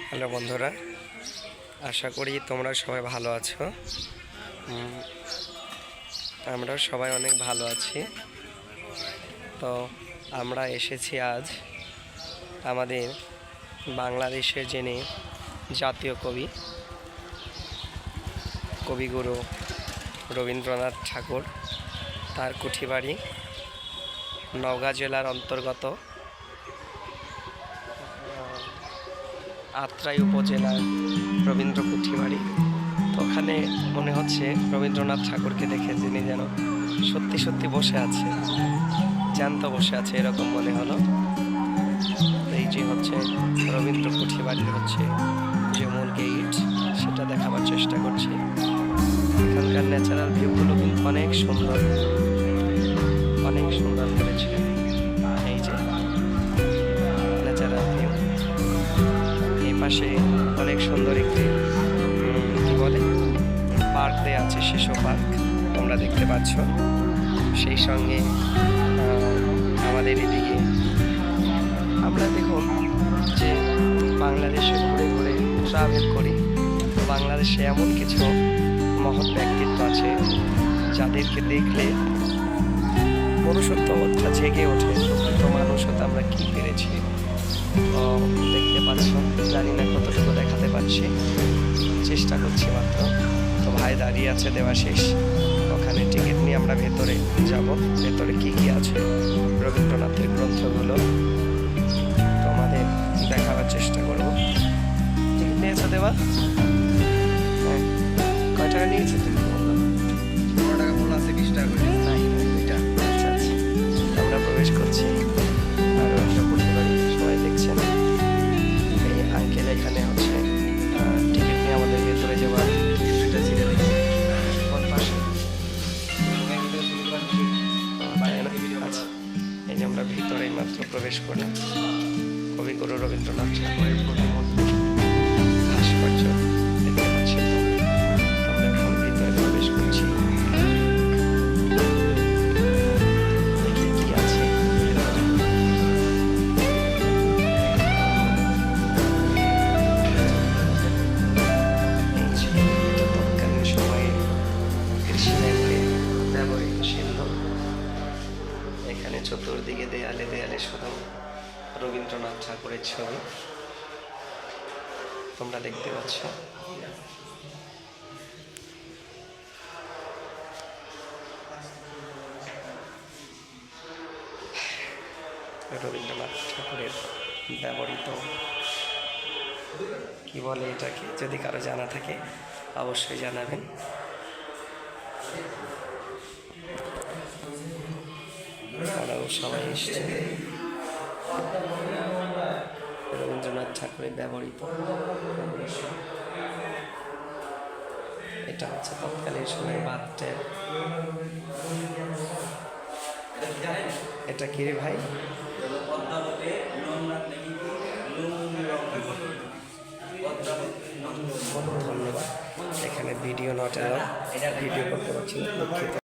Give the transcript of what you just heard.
Hello বন্ধুরা, আশা করি তোমরা সবাই ভালো আছো। আমরাও সবাই অনেক ভালো আছি। তো আমরা এসেছি আজ আমাদের বাংলাদেশের যিনি জাতীয় কবিগুরু রবীন্দ্রনাথ ঠাকুর, তার কুঠিবাড়ি নওগাঁ জেলার অন্তর্গত আত্রাই উপজেলার রবীন্দ্র কুঠিবাড়ি। তো ওখানে মনে হচ্ছে রবীন্দ্রনাথ ঠাকুরকে দেখে যিনি যেন সত্যি সত্যি বসে আছে, জ্যান্ত বসে আছে এরকম মনে হলো। এই যে হচ্ছে রবীন্দ্র কুঠিবাড়ির হচ্ছে যে মূল গেট, সেটা দেখাবার চেষ্টা করছি। এখানকার ন্যাচারাল ভিউগুলো কিন্তু অনেক সুন্দর করেছে। এই যে ন্যাচারাল ভিউ, এই পাশে অনেক সুন্দর একটি কি বলে পার্ক দেওয়া আছে, শিশু পার্ক তোমরা দেখতে পাচ্ছ। সেই সঙ্গে আমাদের এদিকে আমরা দেখুন যে বাংলাদেশে ঘুরে ঘুরে ট্রাভেল করি। তো বাংলাদেশে এমন কিছু মহৎ ব্যক্তিত্ব আছে যাদেরকে দেখলে মনুষ্যত্ববোধটা জেগে ওঠে। প্রকৃত মানুষত্ব আমরা কি পেরেছি দেখতে পাচ্ছ, জানি না কতটুকু দেখাতে পারছি, চেষ্টা করছি মাত্র। তো ভাই দাঁড়িয়ে আছে দেওয়াশিস, ওখানে টিকিট নিয়ে আমরা ভেতরে যাব। ভেতরে কি কি আছে রবীন্দ্রনাথের গ্রন্থগুলো তোমাদের দেখাবার চেষ্টা করব। টিকিট নিয়েছো দেওয়া? হ্যাঁ, কয় টাকা নিয়েছে তুমি? 15 টাকা বলা আছে, 20 টাকা করে। আচ্ছা আচ্ছা, আমরা প্রবেশ করছি। আর সবাই দেখছেন এই আঙ্কেল এখানে হচ্ছে টিকিট নিয়ে আমাদের ভেতরে যাওয়ার আচ্ছা। এই যে আমরা ভিতরে মাত্র প্রবেশ করলাম। কবিগুরু রবীন্দ্রনাথ ঠাকুরের প্রতিমূর্তি ভাস্কর্য দেখতে পাচ্ছি। আমরা এখন ভিতরে প্রবেশ করছি, দেখি কি আছে। এই যে এটা তৎকালীন সময়ে কৃষিল্যান্ডে ব্যবহৃত শিল্প। এখানে চতুর্দিকে দেয়ালে দেয়ালে শুধু রবীন্দ্রনাথ ঠাকুরের ছবি তোমরা দেখতে পাচ্ছ। রবীন্দ্রনাথ ঠাকুরের ব্যবহৃত কি বলে এটাকে, যদি কারো জানা থাকে অবশ্যই জানাবেন। সবাই এসছে। রবীন্দ্রনাথ ঠাকুরের ব্যবহৃত এটা হচ্ছে তৎকালীন সময় বাথট্যাব। এটা কি রে ভাই? ধন্যবাদ। এখানে ভিডিও নট এলাও, ভিডিও করতে পারছি না, দুঃখিত।